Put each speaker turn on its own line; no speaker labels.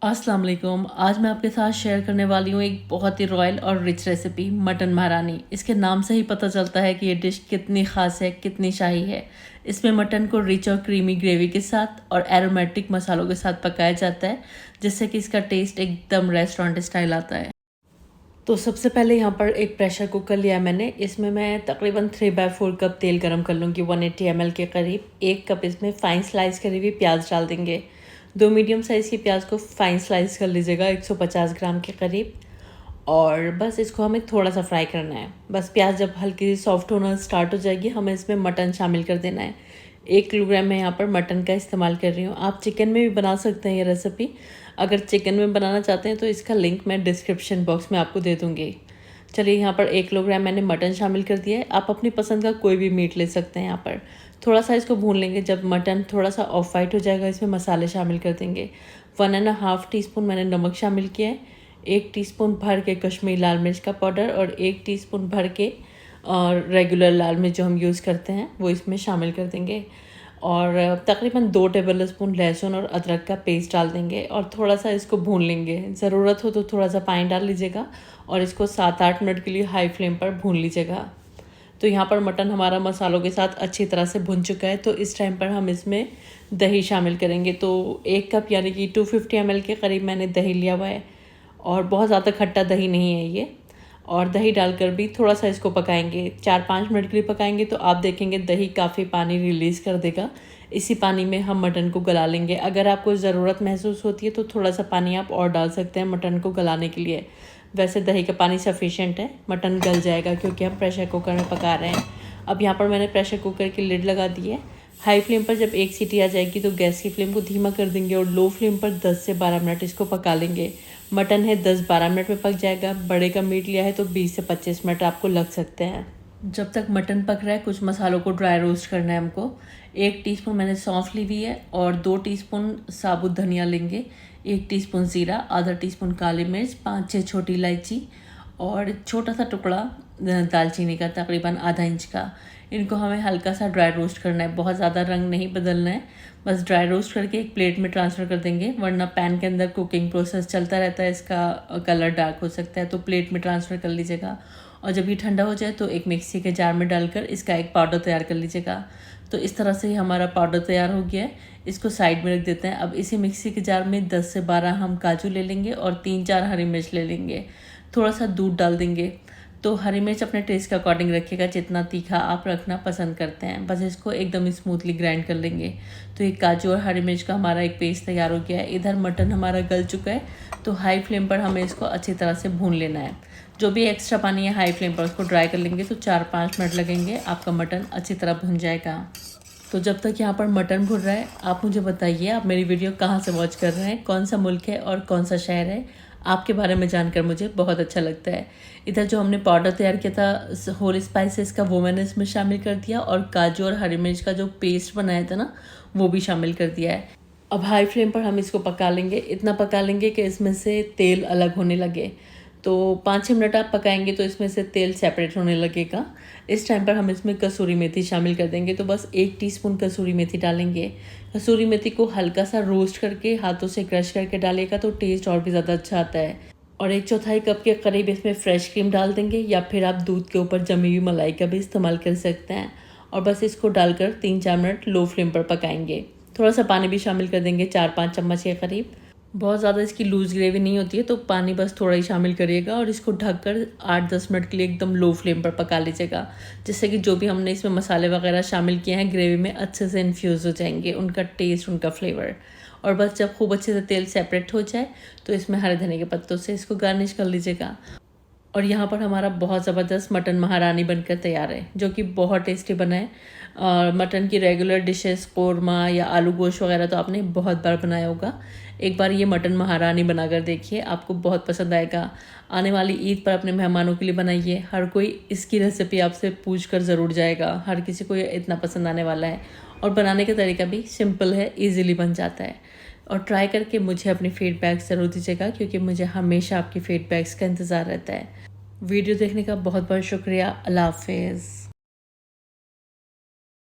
अस्सलाम वालेकुम। आज मैं आपके साथ शेयर करने वाली हूँ एक बहुत ही रॉयल और रिच रेसिपी मटन महारानी। इसके नाम से ही पता चलता है कि ये डिश कितनी ख़ास है, कितनी शाही है। इसमें मटन को रिच और क्रीमी ग्रेवी के साथ और एरोमेटिक मसालों के साथ पकाया जाता है, जिससे कि इसका टेस्ट एकदम रेस्टोरेंट स्टाइल आता है। तो सबसे पहले यहाँ पर एक प्रेशर कुकर लिया है मैंने। इसमें मैं तकरीबन 3/4 कप तेल गरम कर लूँगी, 180 ml के करीब। 1 कप इसमें फ़ाइन स्लाइस करी हुई प्याज डाल देंगे। 2 मीडियम साइज़ की प्याज को फ़ाइन स्लाइस कर लीजिएगा, 150 ग्राम के करीब। और बस इसको हमें थोड़ा सा फ्राई करना है। बस प्याज जब हल्की सी सॉफ्ट होना स्टार्ट हो जाएगी, हमें इसमें मटन शामिल कर देना है। 1 किलोग्राम मैं यहाँ पर मटन का इस्तेमाल कर रही हूँ। आप चिकन में भी बना सकते हैं ये रेसिपी। अगर चिकन में बनाना चाहते हैं तो इसका लिंक मैं डिस्क्रिप्शन बॉक्स में आपको दे दूँगी। चलिए, यहाँ पर 1 किलोग्राम मैंने मटन शामिल कर दिया है। आप अपनी पसंद का कोई भी मीट ले सकते हैं। यहाँ पर थोड़ा सा इसको भून लेंगे। जब मटन थोड़ा सा ऑफ वाइट हो जाएगा, इसमें मसाले शामिल कर देंगे। 1.5 टीस्पून मैंने नमक शामिल किया है। 1 टीस्पून भर के कश्मीरी लाल मिर्च का पाउडर और 1 टीस्पून भर के रेगुलर लाल मिर्च जो हम यूज़ करते हैं वो इसमें शामिल कर देंगे। और तकरीबन 2 टेबल स्पून लहसुन और अदरक का पेस्ट डाल देंगे और थोड़ा सा इसको भून लेंगे। ज़रूरत हो तो थोड़ा सा पानी डाल लीजिएगा और इसको 7-8 मिनट के लिए हाई फ्लेम पर भून लीजिएगा। तो यहाँ पर मटन हमारा मसालों के साथ अच्छी तरह से भुन चुका है। तो इस टाइम पर हम इसमें दही शामिल करेंगे। तो 1 कप यानी कि 250 ml के करीब मैंने दही लिया हुआ है और बहुत ज़्यादा खट्टा दही नहीं है ये। और दही डालकर भी थोड़ा सा इसको पकाएंगे, 4-5 मिनट के लिए पकाएंगे। तो आप देखेंगे दही काफ़ी पानी रिलीज़ कर देगा। इसी पानी में हम मटन को गला लेंगे। अगर आपको ज़रूरत महसूस होती है तो थोड़ा सा पानी आप और डाल सकते हैं मटन को गलाने के लिए। वैसे दही का पानी सफिशिएंट है, मटन गल जाएगा क्योंकि हम प्रेशर कुकर में पका रहे हैं। अब यहाँ पर मैंने प्रेशर कुकर की लिड लगा दी है। हाई फ्लेम पर जब 1 सीटी आ जाएगी तो गैस की फ्लेम को धीमा कर देंगे और लो फ्लेम पर 10 से 12 मिनट इसको पका लेंगे। मटन है 10-12 मिनट में पक जाएगा। बड़े का मीट लिया है तो 20 से 25 मिनट आपको लग सकते हैं। जब तक मटन पक रहा है, कुछ मसालों को ड्राई रोस्ट करना है हमको। 1 टीस्पून मैंने सौंफ ली हुई है और 2 टीस्पून साबुत धनिया लेंगे। 1 टीस्पून ज़ीरा, आधा टीस्पून काली मिर्च, 5-6 छोटी इलायची और छोटा सा टुकड़ा दालचीनी का, तकरीबन आधा इंच का। इनको हमें हल्का सा ड्राई रोस्ट करना है, बहुत ज़्यादा रंग नहीं बदलना है। बस ड्राई रोस्ट करके एक प्लेट में ट्रांसफ़र कर देंगे, वरना पैन के अंदर कुकिंग प्रोसेस चलता रहता है, इसका कलर डार्क हो सकता है। तो प्लेट में ट्रांसफ़र कर लीजिएगा और जब ये ठंडा हो जाए तो एक मिक्सी के जार में डालकर इसका एक पाउडर तैयार कर लीजिएगा। तो इस तरह से ही हमारा पाउडर तैयार हो गया है। इसको साइड में रख देते हैं। अब इसी मिक्सी के जार में 10 से 12 हम काजू ले लेंगे और 3-4 हरी मिर्च ले लेंगे। थोड़ा सा दूध डाल देंगे। तो हरी मिर्च अपने टेस्ट के अकॉर्डिंग रखिएगा, जितना तीखा आप रखना पसंद करते हैं। बस इसको एकदम स्मूथली ग्राइंड कर लेंगे। तो ये काजू और हरी मिर्च का हमारा एक पेस्ट तैयार हो गया है। इधर मटन हमारा गल चुका है। तो हाई फ्लेम पर हमें इसको अच्छी तरह से भून लेना है। जो भी एक्स्ट्रा पानी है हाई फ्लेम पर उसको ड्राई कर लेंगे। तो 4-5 मिनट लगेंगे, आपका मटन अच्छी तरह भुन जाएगा। तो जब तक यहाँ पर मटन भुन रहा है, आप मुझे बताइए आप मेरी वीडियो कहाँ से वॉच कर रहे हैं, कौन सा मुल्क है और कौन सा शहर है। आपके बारे में जानकर मुझे बहुत अच्छा लगता है। इधर जो हमने पाउडर तैयार किया था होल स्पाइसेस का, वो मैंने इसमें शामिल कर दिया और काजू और हरी मिर्च का जो पेस्ट बनाया था ना, वो भी शामिल कर दिया है। अब हाई फ्लेम पर हम इसको पका लेंगे। इतना पका लेंगे कि इसमें से तेल अलग होने लगे। तो 5-6 मिनट आप पकाएंगे तो इसमें से तेल सेपरेट होने लगेगा। इस टाइम पर हम इसमें कसूरी मेथी शामिल कर देंगे। तो बस 1 टीस्पून कसूरी मेथी डालेंगे। कसूरी मेथी को हल्का सा रोस्ट करके हाथों से क्रश करके डालिएगा तो टेस्ट और भी ज़्यादा अच्छा आता है। और 1/4 कप के करीब इसमें फ्रेश क्रीम डाल देंगे, या फिर आप दूध के ऊपर जमी हुई मलाई का भी इस्तेमाल कर सकते हैं। और बस इसको डालकर 3-4 मिनट लो फ्लेम पर पकाएंगे। थोड़ा सा पानी भी शामिल कर देंगे, 4-5 चम्मच के करीब। बहुत ज़्यादा इसकी लूज़ ग्रेवी नहीं होती है, तो पानी बस थोड़ा ही शामिल करिएगा और इसको ढककर 8-10 मिनट के लिए एकदम लो फ्लेम पर पका लीजिएगा, जिससे कि जो भी हमने इसमें मसाले वगैरह शामिल किए हैं ग्रेवी में अच्छे से इन्फ्यूज़ हो जाएंगे, उनका टेस्ट, उनका फ्लेवर। और बस जब खूब अच्छे से तेल सेपरेट हो जाए तो इसमें हरे धनिया के पत्तों से इसको गार्निश कर लीजिएगा। और यहाँ पर हमारा बहुत ज़बरदस्त मटन महारानी बनकर तैयार है, जो कि बहुत टेस्टी बना है। और मटन की रेगुलर डिशेस, कोरमा या आलू गोश्त वगैरह तो आपने बहुत बार बनाया होगा। एक बार ये मटन महारानी बनाकर देखिए, आपको बहुत पसंद आएगा। आने वाली ईद पर अपने मेहमानों के लिए बनाइए। हर कोई इसकी रेसिपी आपसे पूछ कर ज़रूर जाएगा। हर किसी को ये इतना पसंद आने वाला है। और बनाने का तरीका भी सिंपल है, ईज़िली बन जाता है। और ट्राई करके मुझे अपनी फ़ीडबैक ज़रूर दीजिएगा, क्योंकि मुझे हमेशा आपकी फ़ीडबैक्स का इंतज़ार रहता है। वीडियो देखने का बहुत बहुत शुक्रिया। अल्लाह हाफ़िज़।